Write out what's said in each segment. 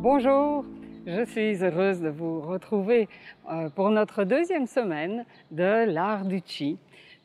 Bonjour, je suis heureuse de vous retrouver pour notre deuxième semaine de l'art du Qi.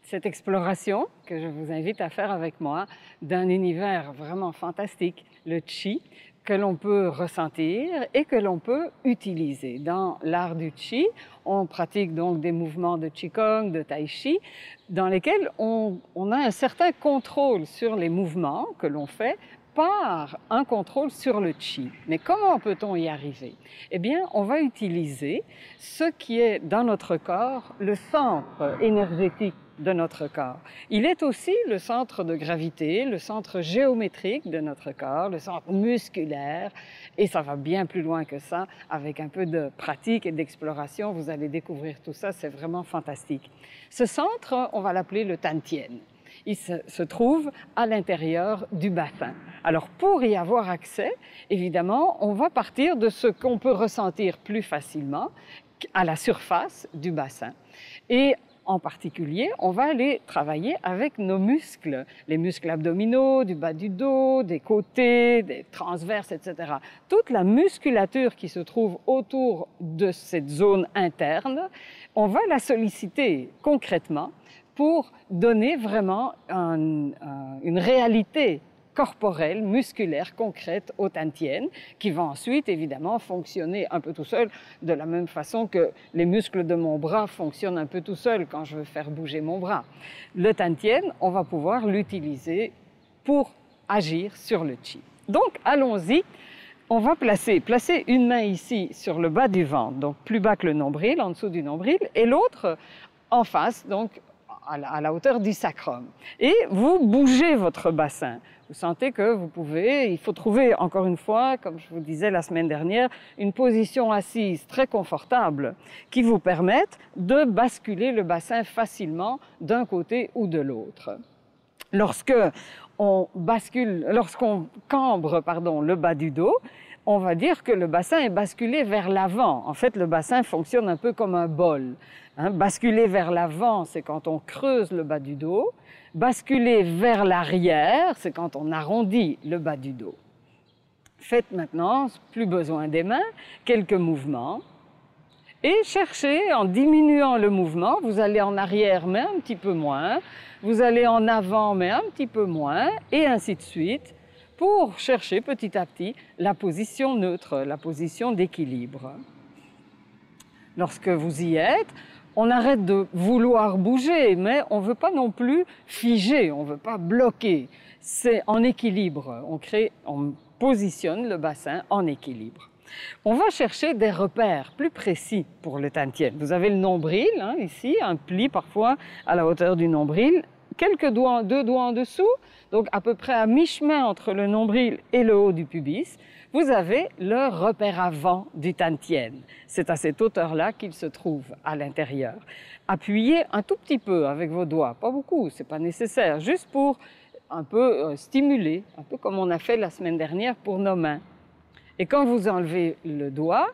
Cette exploration que je vous invite à faire avec moi d'un univers vraiment fantastique, le Qi, que l'on peut ressentir et que l'on peut utiliser. Dans l'art du Qi, on pratique donc des mouvements de Qigong, de Tai Chi, dans lesquels on a un certain contrôle sur les mouvements que l'on fait par un contrôle sur le Qi. Mais comment peut-on y arriver? Eh bien, on va utiliser ce qui est dans notre corps, le centre énergétique de notre corps. Il est aussi le centre de gravité, le centre géométrique de notre corps, le centre musculaire, et ça va bien plus loin que ça. Avec un peu de pratique et d'exploration, vous allez découvrir tout ça, c'est vraiment fantastique. Ce centre, on va l'appeler le Tantien. Il se trouve à l'intérieur du bassin. Alors, pour y avoir accès, évidemment, on va partir de ce qu'on peut ressentir plus facilement à la surface du bassin. Et en particulier, on va aller travailler avec nos muscles, les muscles abdominaux, du bas du dos, des côtés, des transverses, etc. Toute la musculature qui se trouve autour de cette zone interne, on va la solliciter concrètement pour donner vraiment une réalité corporelle, musculaire, concrète au Tantien, qui va ensuite, évidemment, fonctionner un peu tout seul, de la même façon que les muscles de mon bras fonctionnent un peu tout seul quand je veux faire bouger mon bras. Le Tantien, on va pouvoir l'utiliser pour agir sur le Qi. Donc, allons-y. On va placer une main ici sur le bas du ventre, donc plus bas que le nombril, en dessous du nombril, et l'autre en face, donc à la hauteur du sacrum. Et vous bougez votre bassin. Vous sentez que vous pouvez, il faut trouver, encore une fois, comme je vous disais la semaine dernière, une position assise très confortable qui vous permette de basculer le bassin facilement d'un côté ou de l'autre. Lorsqu'on cambre le bas du dos, on va dire que le bassin est basculé vers l'avant. En fait, le bassin fonctionne un peu comme un bol. Basculer vers l'avant, c'est quand on creuse le bas du dos. Basculer vers l'arrière, c'est quand on arrondit le bas du dos. Faites maintenant, plus besoin des mains, quelques mouvements. Et cherchez, en diminuant le mouvement, vous allez en arrière, mais un petit peu moins. Vous allez en avant, mais un petit peu moins, et ainsi de suite, pour chercher petit à petit la position neutre, la position d'équilibre. Lorsque vous y êtes, on arrête de vouloir bouger, mais on ne veut pas non plus figer, on ne veut pas bloquer. C'est en équilibre, on positionne le bassin en équilibre. On va chercher des repères plus précis pour le Tantien. Vous avez le nombril, ici, un pli parfois à la hauteur du nombril, deux doigts en dessous, donc à peu près à mi-chemin entre le nombril et le haut du pubis, vous avez le repère avant du Tantien. C'est à cette hauteur-là qu'il se trouve à l'intérieur. Appuyez un tout petit peu avec vos doigts, pas beaucoup, c'est pas nécessaire, juste pour un peu stimuler, un peu comme on a fait la semaine dernière pour nos mains. Et quand vous enlevez le doigt,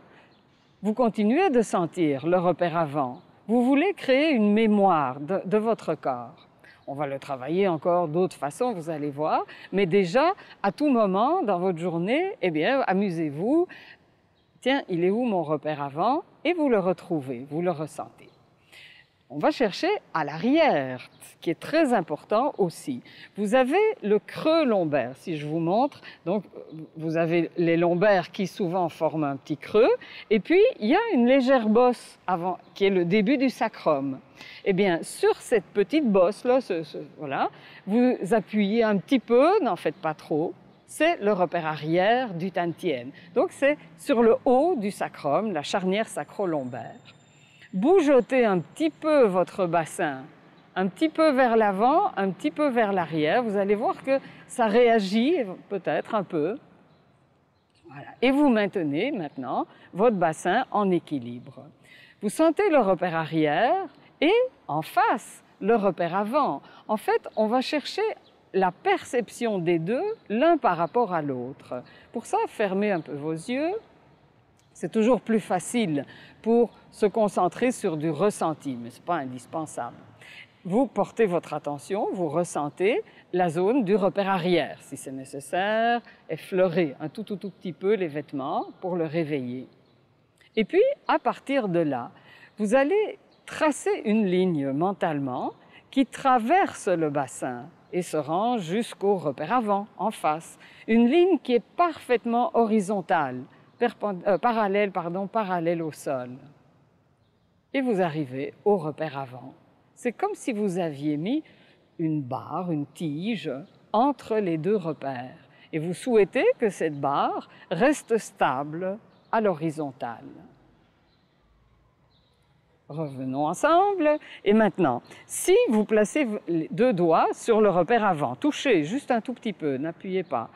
vous continuez de sentir le repère avant. Vous voulez créer une mémoire de votre corps. On va le travailler encore d'autres façons, vous allez voir. Mais déjà, à tout moment dans votre journée, eh bien, amusez-vous. Tiens, il est où mon repère avant? Et vous le retrouvez, vous le ressentez. On va chercher à l'arrière, ce qui est très important aussi. Vous avez le creux lombaire, si je vous montre. Donc, vous avez les lombaires qui souvent forment un petit creux. Et puis, il y a une légère bosse avant, qui est le début du sacrum. Eh bien, sur cette petite bosse-là, voilà, vous appuyez un petit peu, n'en faites pas trop. C'est le repère arrière du Tantien. Donc, c'est sur le haut du sacrum, la charnière sacro-lombaire. Bougotez un petit peu votre bassin, un petit peu vers l'avant, un petit peu vers l'arrière. Vous allez voir que ça réagit peut-être un peu. Voilà. Et vous maintenez maintenant votre bassin en équilibre. Vous sentez le repère arrière et en face, le repère avant. En fait, on va chercher la perception des deux, l'un par rapport à l'autre. Pour ça, fermez un peu vos yeux. C'est toujours plus facile pour se concentrer sur du ressenti, mais ce n'est pas indispensable. vous portez votre attention, vous ressentez la zone du repère arrière. Si c'est nécessaire, effleurez un tout petit peu les vêtements pour le réveiller. Et puis, à partir de là, vous allez tracer une ligne mentalement qui traverse le bassin et se rend jusqu'au repère avant, en face. Une ligne qui est parfaitement horizontale, parallèle au sol. Et vous arrivez au repère avant. C'est comme si vous aviez mis une barre, une tige, entre les deux repères. Et vous souhaitez que cette barre reste stable à l'horizontale. Revenons ensemble. Et maintenant, si vous placez les deux doigts sur le repère avant, touchez juste un tout petit peu, n'appuyez pas,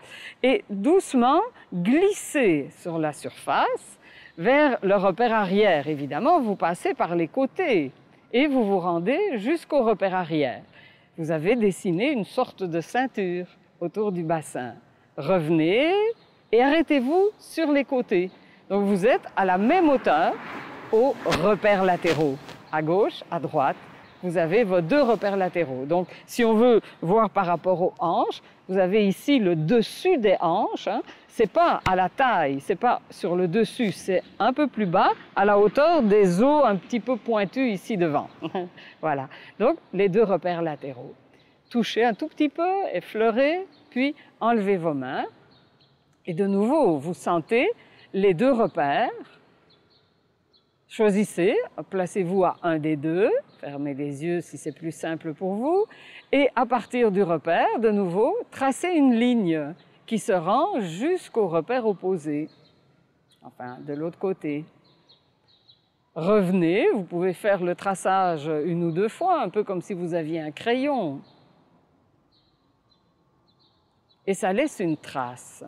et doucement glissez sur la surface vers le repère arrière. Évidemment, vous passez par les côtés et vous vous rendez jusqu'au repère arrière. Vous avez dessiné une sorte de ceinture autour du bassin. Revenez et arrêtez-vous sur les côtés. Donc vous êtes à la même hauteur aux repères latéraux. À gauche, à droite, vous avez vos deux repères latéraux. Donc si on veut voir par rapport aux hanches, vous avez ici le dessus des hanches. C'est pas à la taille, c'est pas sur le dessus, c'est un peu plus bas, à la hauteur des os un petit peu pointus ici devant. Voilà. Donc les deux repères latéraux. Touchez un tout petit peu, effleurez, puis enlevez vos mains. Et de nouveau, vous sentez les deux repères. Choisissez, placez-vous à un des deux, fermez les yeux si c'est plus simple pour vous, et à partir du repère, de nouveau, tracez une ligne qui se rend jusqu'au repère opposé, enfin de l'autre côté. Revenez, vous pouvez faire le traçage une ou deux fois, un peu comme si vous aviez un crayon. Et ça laisse une trace.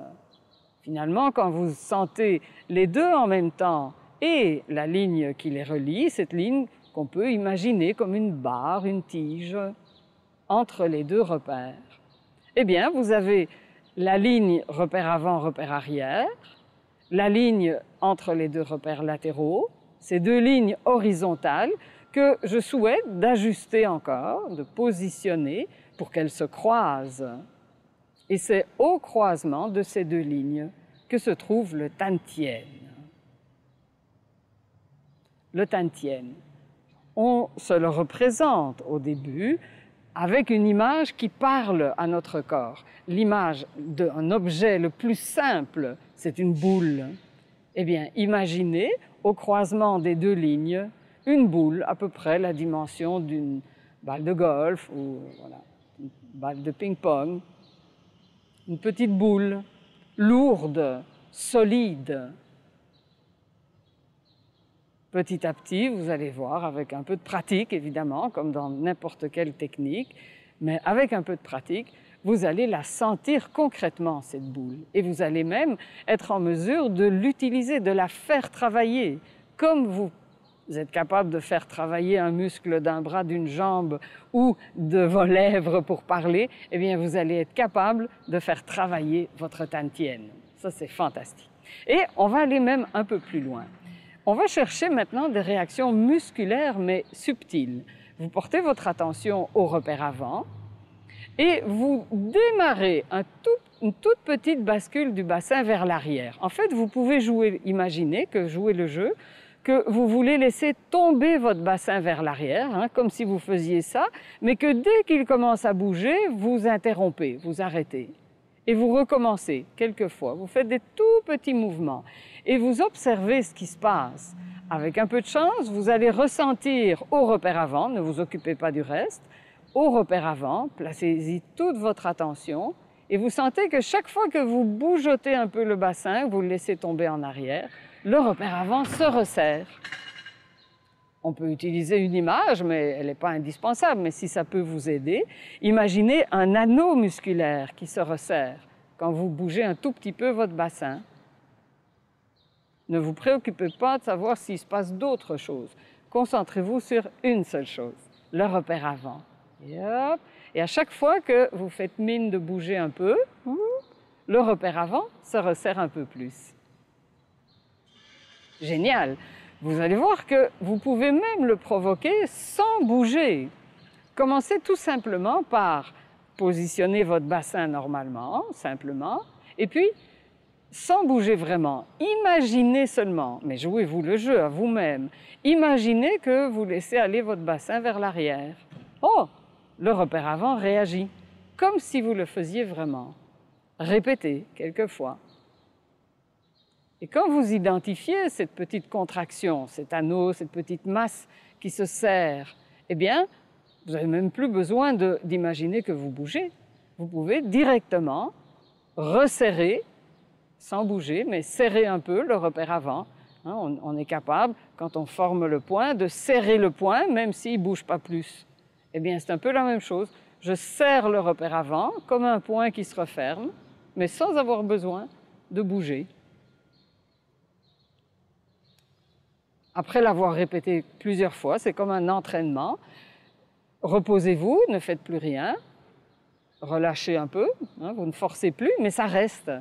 Finalement, quand vous sentez les deux en même temps et la ligne qui les relie, cette ligne qu'on peut imaginer comme une barre, une tige, entre les deux repères, eh bien, vous avez la ligne repère avant, repère arrière, la ligne entre les deux repères latéraux, ces deux lignes horizontales que je souhaite d'ajuster encore, de positionner pour qu'elles se croisent. Et c'est au croisement de ces deux lignes que se trouve le Tantien. Le Tantien, on se le représente au début avec une image qui parle à notre corps. L'image d'un objet le plus simple, c'est une boule. Eh bien, imaginez au croisement des deux lignes une boule à peu près la dimension d'une balle de golf ou voilà, une balle de ping-pong. Une petite boule, lourde, solide. Petit à petit, vous allez voir, avec un peu de pratique, évidemment, comme dans n'importe quelle technique, mais avec un peu de pratique, vous allez la sentir concrètement, cette boule. Et vous allez même être en mesure de l'utiliser, de la faire travailler, comme vous êtes capable de faire travailler un muscle d'un bras, d'une jambe ou de vos lèvres pour parler, eh bien, vous allez être capable de faire travailler votre Tantien. Ça, c'est fantastique. Et on va aller même un peu plus loin. On va chercher maintenant des réactions musculaires, mais subtiles. Vous portez votre attention au repère avant et vous démarrez une toute petite bascule du bassin vers l'arrière. En fait, vous pouvez imaginer que jouer le jeu, que vous voulez laisser tomber votre bassin vers l'arrière, comme si vous faisiez ça, mais que dès qu'il commence à bouger, vous interrompez, vous arrêtez. Et vous recommencez quelquefois. Vous faites des tout petits mouvements et vous observez ce qui se passe. Avec un peu de chance, vous allez ressentir au repère avant, ne vous occupez pas du reste, au repère avant, placez-y toute votre attention et vous sentez que chaque fois que vous bougotez un peu le bassin, vous le laissez tomber en arrière, le repère avant se resserre. On peut utiliser une image, mais elle n'est pas indispensable, mais si ça peut vous aider, imaginez un anneau musculaire qui se resserre quand vous bougez un tout petit peu votre bassin. Ne vous préoccupez pas de savoir s'il se passe d'autres choses. Concentrez-vous sur une seule chose, le repère avant. Et hop, et à chaque fois que vous faites mine de bouger un peu, le repère avant se resserre un peu plus. Génial! Vous allez voir que vous pouvez même le provoquer sans bouger. Commencez tout simplement par positionner votre bassin normalement, simplement, et puis sans bouger vraiment. Imaginez seulement, mais jouez-vous le jeu à vous-même, imaginez que vous laissez aller votre bassin vers l'arrière. Oh, le repère avant réagit, comme si vous le faisiez vraiment. Répétez quelques fois. Et quand vous identifiez cette petite contraction, cet anneau, cette petite masse qui se serre, eh bien, vous n'avez même plus besoin d'imaginer que vous bougez. Vous pouvez directement resserrer, sans bouger, mais serrer un peu le repère avant. On est capable, quand on forme le poing, de serrer le poing, même s'il ne bouge pas plus. Eh bien, c'est un peu la même chose. Je serre le repère avant, comme un poing qui se referme, mais sans avoir besoin de bouger. Après l'avoir répété plusieurs fois, c'est comme un entraînement. Reposez-vous, ne faites plus rien, relâchez un peu, vous ne forcez plus, mais ça reste.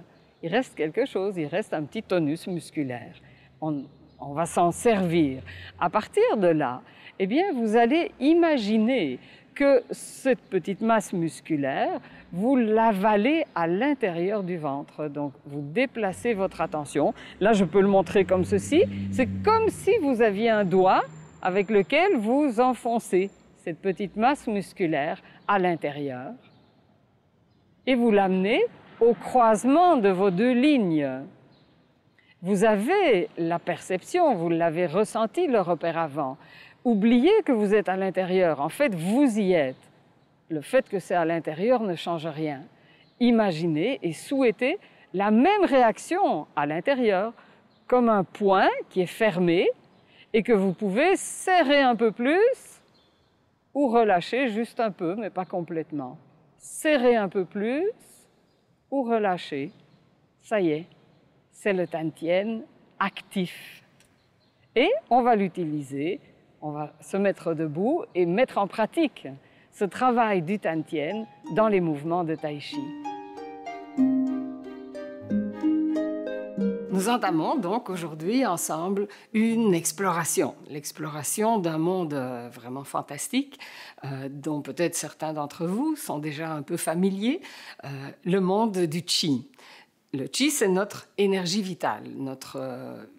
Il reste quelque chose, il reste un petit tonus musculaire. On va s'en servir. À partir de là, eh bien, vous allez imaginer que cette petite masse musculaire, vous l'avalez à l'intérieur du ventre. Donc, vous déplacez votre attention. Là, je peux le montrer comme ceci. C'est comme si vous aviez un doigt avec lequel vous enfoncez cette petite masse musculaire à l'intérieur. Et vous l'amenez au croisement de vos deux lignes. Vous avez la perception, vous l'avez ressenti, le repère avant. Oubliez que vous êtes à l'intérieur. En fait, vous y êtes. Le fait que c'est à l'intérieur ne change rien. Imaginez et souhaitez la même réaction à l'intérieur, comme un poing qui est fermé et que vous pouvez serrer un peu plus ou relâcher juste un peu, mais pas complètement. Serrer un peu plus ou relâcher. Ça y est, c'est le Tantien actif. Et on va l'utiliser, on va se mettre debout et mettre en pratique ce travail du Tantien dans les mouvements de Tai Chi. Nous entamons donc aujourd'hui ensemble une exploration, l'exploration d'un monde vraiment fantastique dont peut-être certains d'entre vous sont déjà un peu familiers, le monde du Qi. Le Qi, c'est notre énergie vitale, notre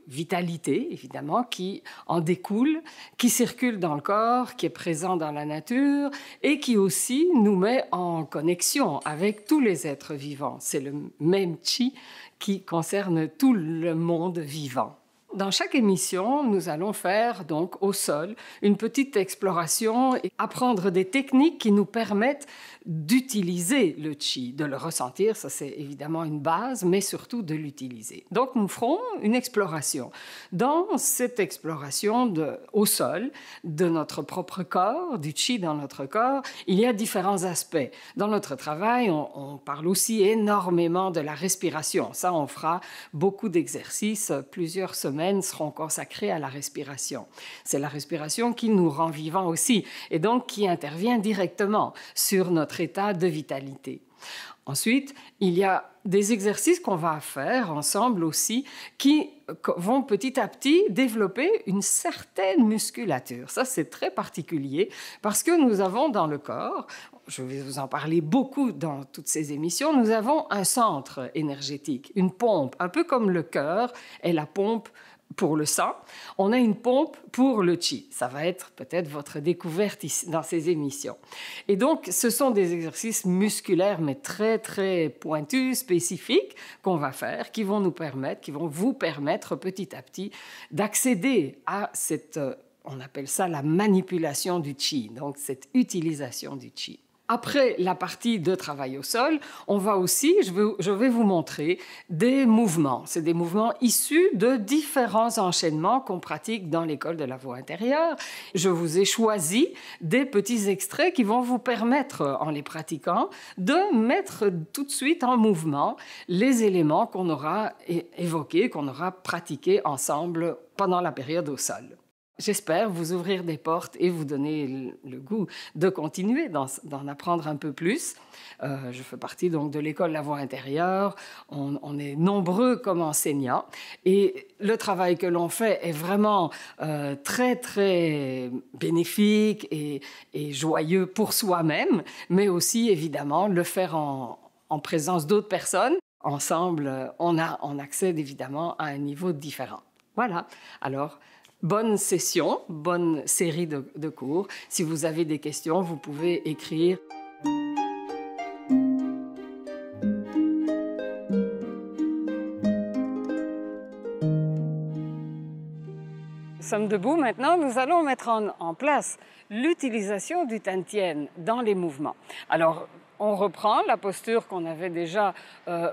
vitalité, évidemment, qui en découle, qui circule dans le corps, qui est présent dans la nature et qui aussi nous met en connexion avec tous les êtres vivants. C'est le même Qi qui concerne tout le monde vivant. Dans chaque émission, nous allons faire donc au sol une petite exploration et apprendre des techniques qui nous permettent d'utiliser le Qi, de le ressentir, ça c'est évidemment une base, mais surtout de l'utiliser. Donc nous ferons une exploration. Dans cette exploration au sol, de notre propre corps, du Qi dans notre corps, il y a différents aspects. Dans notre travail, on parle aussi énormément de la respiration. Ça, on fera beaucoup d'exercices, plusieurs semaines seront consacrées à la respiration. C'est la respiration qui nous rend vivants aussi, et donc qui intervient directement sur notre état de vitalité. Ensuite, il y a des exercices qu'on va faire ensemble aussi qui vont petit à petit développer une certaine musculature. Ça, c'est très particulier parce que nous avons dans le corps, je vais vous en parler beaucoup dans toutes ces émissions, nous avons un centre énergétique, une pompe, un peu comme le cœur est la pompe pour le sang, on a une pompe pour le Qi. Ça va être peut-être votre découverte ici, dans ces émissions. Et donc, ce sont des exercices musculaires, mais très, très pointus, spécifiques, qu'on va faire, qui vont vous permettre petit à petit d'accéder à cette, on appelle ça la manipulation du Qi, donc cette utilisation du Qi. Après la partie de travail au sol, on va aussi, je vais vous montrer des mouvements. C'est des mouvements issus de différents enchaînements qu'on pratique dans l'école de la voix intérieure. Je vous ai choisi des petits extraits qui vont vous permettre, en les pratiquant, de mettre tout de suite en mouvement les éléments qu'on aura évoqués, qu'on aura pratiqués ensemble pendant la période au sol. J'espère vous ouvrir des portes et vous donner le goût de continuer d'en apprendre un peu plus. Je fais partie donc de l'école La Voix intérieure. On est nombreux comme enseignants et le travail que l'on fait est vraiment très, très bénéfique et joyeux pour soi-même, mais aussi évidemment le faire en présence d'autres personnes. Ensemble, on accède évidemment à un niveau différent. Voilà. Alors, bonne session, bonne série de cours. Si vous avez des questions, vous pouvez écrire. Nous sommes debout maintenant, nous allons mettre en place l'utilisation du Tantien dans les mouvements. Alors, on reprend la posture qu'on avait déjà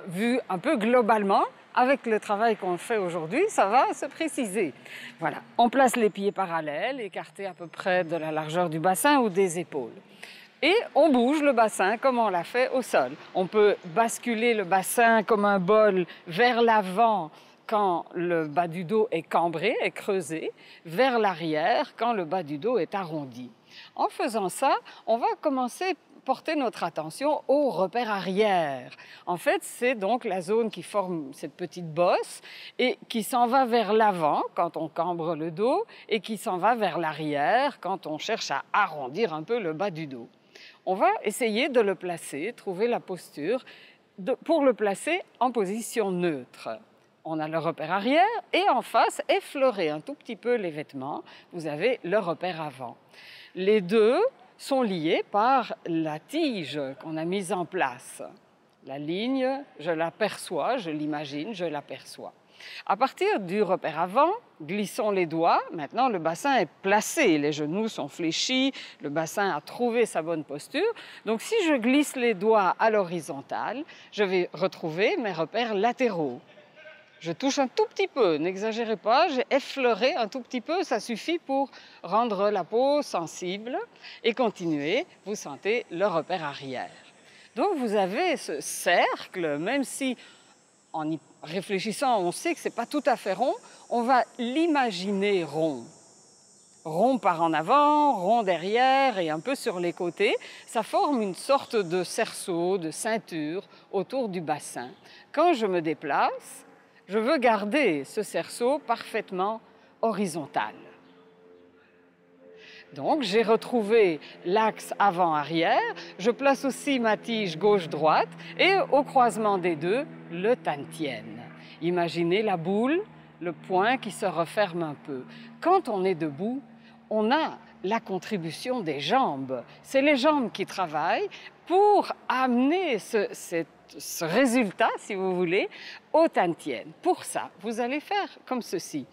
vue un peu globalement. Avec le travail qu'on fait aujourd'hui, ça va se préciser. Voilà, on place les pieds parallèles, écartés à peu près de la largeur du bassin ou des épaules. Et on bouge le bassin comme on l'a fait au sol. On peut basculer le bassin comme un bol vers l'avant quand le bas du dos est cambré, est creusé, vers l'arrière quand le bas du dos est arrondi. En faisant ça, on va commencer porter notre attention au repère arrière. En fait, c'est donc la zone qui forme cette petite bosse et qui s'en va vers l'avant quand on cambre le dos et qui s'en va vers l'arrière quand on cherche à arrondir un peu le bas du dos. On va essayer de le placer, trouver la posture pour le placer en position neutre. On a le repère arrière et en face, effleurer un tout petit peu les vêtements, vous avez le repère avant. Les deux sont liés par la tige qu'on a mise en place. La ligne, je l'aperçois, je l'imagine, je l'aperçois. À partir du repère avant, glissons les doigts. Maintenant, le bassin est placé, les genoux sont fléchis, le bassin a trouvé sa bonne posture. Donc, si je glisse les doigts à l'horizontale, je vais retrouver mes repères latéraux. Je touche un tout petit peu, n'exagérez pas, j'ai effleuré un tout petit peu, ça suffit pour rendre la peau sensible et continuer, vous sentez le repère arrière. Donc vous avez ce cercle, même si en y réfléchissant on sait que ce n'est pas tout à fait rond, on va l'imaginer rond. Rond par en avant, rond derrière et un peu sur les côtés, ça forme une sorte de cerceau, de ceinture autour du bassin. Quand je me déplace, je veux garder ce cerceau parfaitement horizontal. Donc, j'ai retrouvé l'axe avant-arrière, je place aussi ma tige gauche-droite et au croisement des deux, le Tantien. Imaginez la boule, le poing qui se referme un peu. Quand on est debout, on a la contribution des jambes. C'est les jambes qui travaillent pour amener ce résultat, si vous voulez, au Tantien. Pour ça, vous allez faire comme ceci.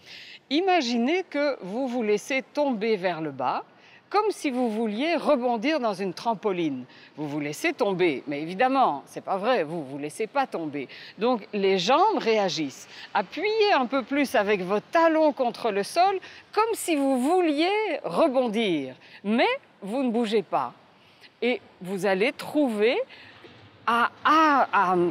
Imaginez que vous vous laissez tomber vers le bas, comme si vous vouliez rebondir dans une trampoline. Vous vous laissez tomber, mais évidemment, c'est pas vrai, vous vous laissez pas tomber. Donc, les jambes réagissent. Appuyez un peu plus avec vos talons contre le sol, comme si vous vouliez rebondir, mais vous ne bougez pas. Et vous allez trouver à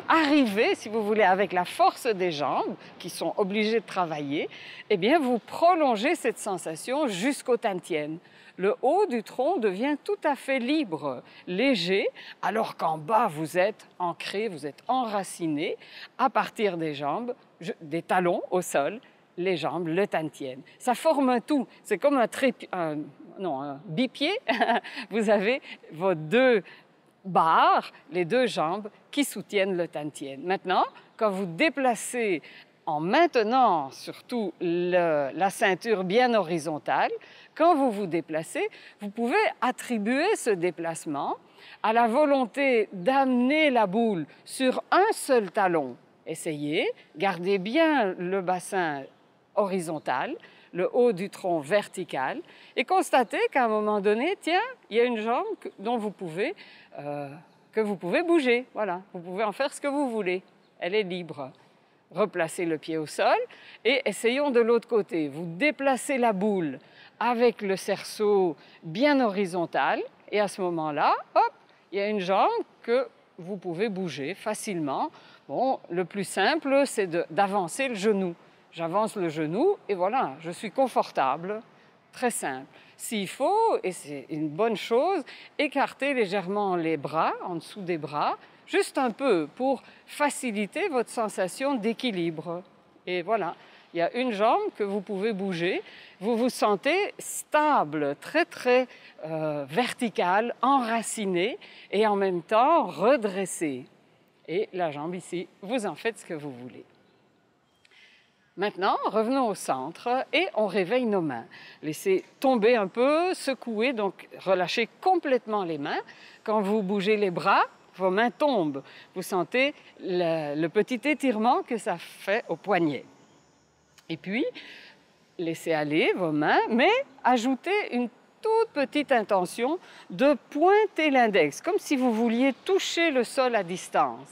arriver, si vous voulez, avec la force des jambes, qui sont obligées de travailler, eh bien, vous prolongez cette sensation jusqu'au Tantien. Le haut du tronc devient tout à fait libre, léger, alors qu'en bas, vous êtes ancré, vous êtes enraciné à partir des jambes, des talons au sol, les jambes, le Tantien. Ça forme un tout, c'est comme un bipied. Vous avez vos deux barres, les deux jambes qui soutiennent le Tantien. Maintenant, quand vous déplacez en maintenant surtout la ceinture bien horizontale, quand vous vous déplacez, vous pouvez attribuer ce déplacement à la volonté d'amener la boule sur un seul talon. Essayez, gardez bien le bassin horizontal, le haut du tronc vertical, et constatez qu'à un moment donné, tiens, il y a une jambe que vous pouvez bouger. Voilà, vous pouvez en faire ce que vous voulez. Elle est libre. Replacez le pied au sol et essayons de l'autre côté. Vous déplacez la boule avec le cerceau bien horizontal et à ce moment-là, hop, il y a une jambe que vous pouvez bouger facilement. Bon, le plus simple, c'est d'avancer le genou. J'avance le genou et voilà, je suis confortable Très simple. S'il faut, et c'est une bonne chose, écartez légèrement les bras, en dessous des bras, juste un peu pour faciliter votre sensation d'équilibre. Et voilà, il y a une jambe que vous pouvez bouger. Vous vous sentez stable, très vertical, enraciné et en même temps redressé. Et la jambe ici, vous en faites ce que vous voulez. Maintenant, revenons au centre et on réveille nos mains. Laissez tomber un peu, secouer, donc relâchez complètement les mains. Quand vous bougez les bras, vos mains tombent. Vous sentez le petit étirement que ça fait au poignet. Et puis, laissez aller vos mains, mais ajoutez une toute petite intention de pointer l'index, comme si vous vouliez toucher le sol à distance.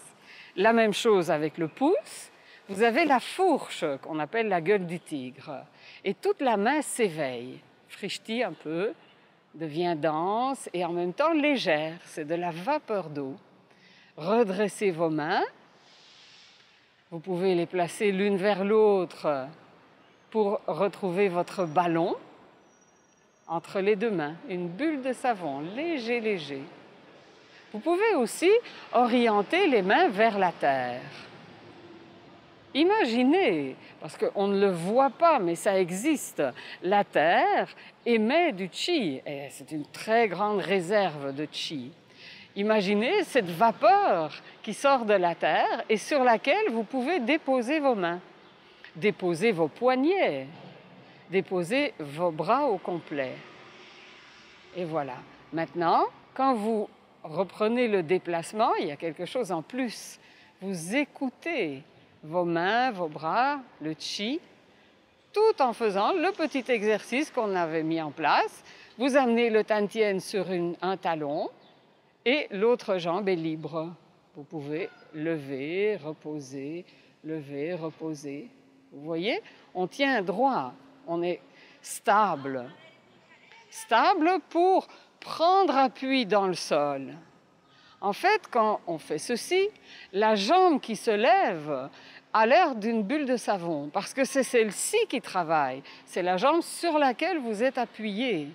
La même chose avec le pouce. Vous avez la fourche qu'on appelle la gueule du tigre et toute la main s'éveille, frichtit un peu, devient dense et en même temps légère, c'est de la vapeur d'eau. Redressez vos mains, vous pouvez les placer l'une vers l'autre pour retrouver votre ballon entre les deux mains, une bulle de savon, léger. Vous pouvez aussi orienter les mains vers la terre. Imaginez, parce qu'on ne le voit pas, mais ça existe, la Terre émet du chi, et c'est une très grande réserve de chi. Imaginez cette vapeur qui sort de la Terre et sur laquelle vous pouvez déposer vos mains, déposer vos poignets, déposer vos bras au complet. Et voilà. Maintenant, quand vous reprenez le déplacement, il y a quelque chose en plus. Vous écoutez vos mains, vos bras, le chi, tout en faisant le petit exercice qu'on avait mis en place. Vous amenez le tantien sur un talon et l'autre jambe est libre. Vous pouvez lever, reposer, lever, reposer. Vous voyez, on tient droit, on est stable. Stable pour prendre appui dans le sol. En fait, quand on fait ceci, la jambe qui se lève a l'air d'une bulle de savon, parce que c'est celle-ci qui travaille. C'est la jambe sur laquelle vous êtes appuyé.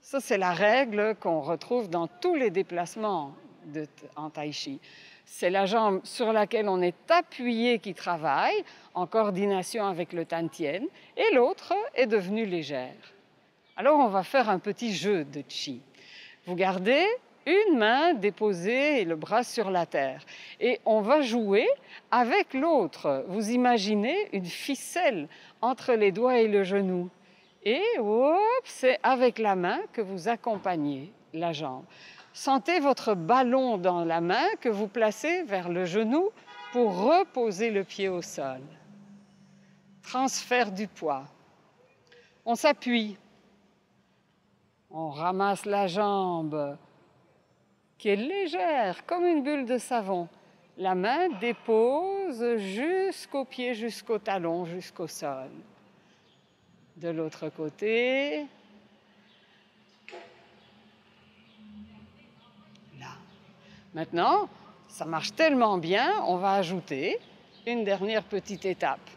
Ça, c'est la règle qu'on retrouve dans tous les déplacements en tai chi. C'est la jambe sur laquelle on est appuyé qui travaille, en coordination avec le tantien, et l'autre est devenue légère. Alors, on va faire un petit jeu de chi. Vous gardez une main déposée et le bras sur la terre. Et on va jouer avec l'autre. Vous imaginez une ficelle entre les doigts et le genou. Et c'est avec la main que vous accompagnez la jambe. Sentez votre ballon dans la main que vous placez vers le genou pour reposer le pied au sol. Transfert du poids. On s'appuie. On ramasse la jambe qui est légère, comme une bulle de savon. La main dépose jusqu'au pied, jusqu'au talon, jusqu'au sol. De l'autre côté, là. Maintenant, ça marche tellement bien, on va ajouter une dernière petite étape.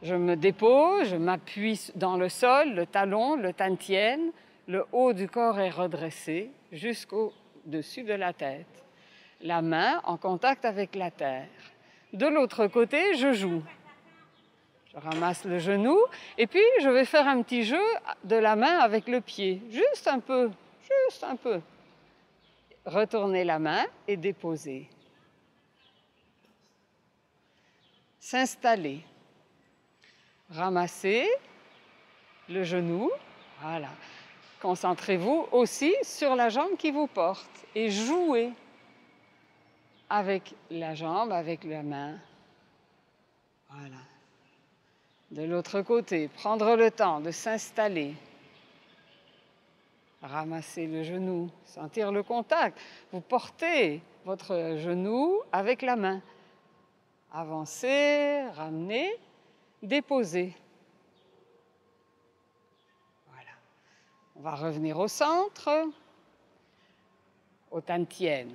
Je me dépose, je m'appuie dans le sol, le talon, le tantien, le haut du corps est redressé jusqu'au-dessus de la tête. La main en contact avec la terre. De l'autre côté, je joue. Je ramasse le genou et puis je vais faire un petit jeu de la main avec le pied. Juste un peu, juste un peu. Retourner la main et déposer. S'installer. Ramassez le genou, voilà. Concentrez-vous aussi sur la jambe qui vous porte et jouez avec la jambe, avec la main. Voilà. De l'autre côté, prendre le temps de s'installer. Ramasser le genou, sentir le contact. Vous portez votre genou avec la main. Avancez, ramenez. Déposer. Voilà. On va revenir au centre, au tantien.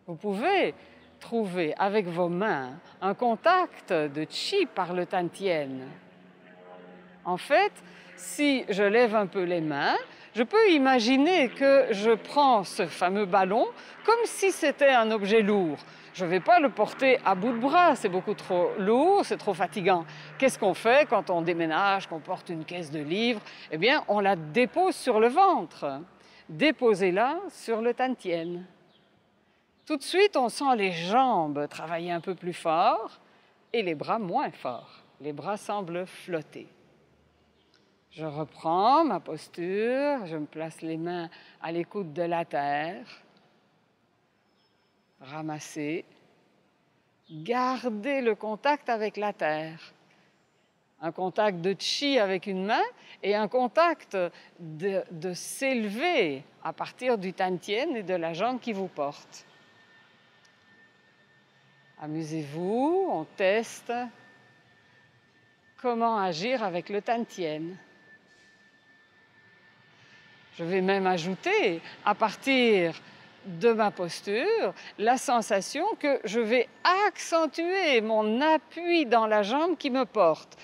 Vous pouvez trouver avec vos mains un contact de chi par le tantien. En fait, si je lève un peu les mains, je peux imaginer que je prends ce fameux ballon comme si c'était un objet lourd. Je ne vais pas le porter à bout de bras, c'est beaucoup trop lourd, c'est trop fatigant. Qu'est-ce qu'on fait quand on déménage, qu'on porte une caisse de livres? Eh bien, on la dépose sur le ventre. Déposez-la sur le tantien. Tout de suite, on sent les jambes travailler un peu plus fort et les bras moins fort. Les bras semblent flotter. Je reprends ma posture, je me place les mains à l'écoute de la terre. Ramasser. Gardez le contact avec la terre. Un contact de chi avec une main et un contact de s'élever à partir du tantien et de la jambe qui vous porte. Amusez-vous, on teste comment agir avec le tantien. Je vais même ajouter, à partir de ma posture, la sensation que je vais accentuer mon appui dans la jambe qui me porte.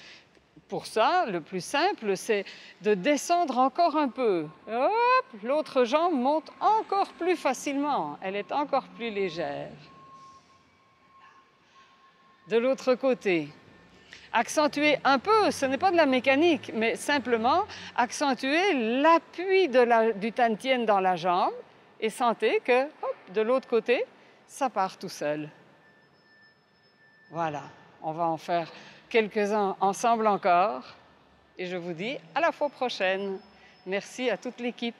Pour ça, le plus simple, c'est de descendre encore un peu. Hop, l'autre jambe monte encore plus facilement, elle est encore plus légère. De l'autre côté, accentuer un peu, ce n'est pas de la mécanique, mais simplement accentuer l'appui du tantien dans la jambe et sentez que, hop, de l'autre côté, ça part tout seul. Voilà, on va en faire quelques-uns ensemble encore et je vous dis à la fois prochaine. Merci à toute l'équipe.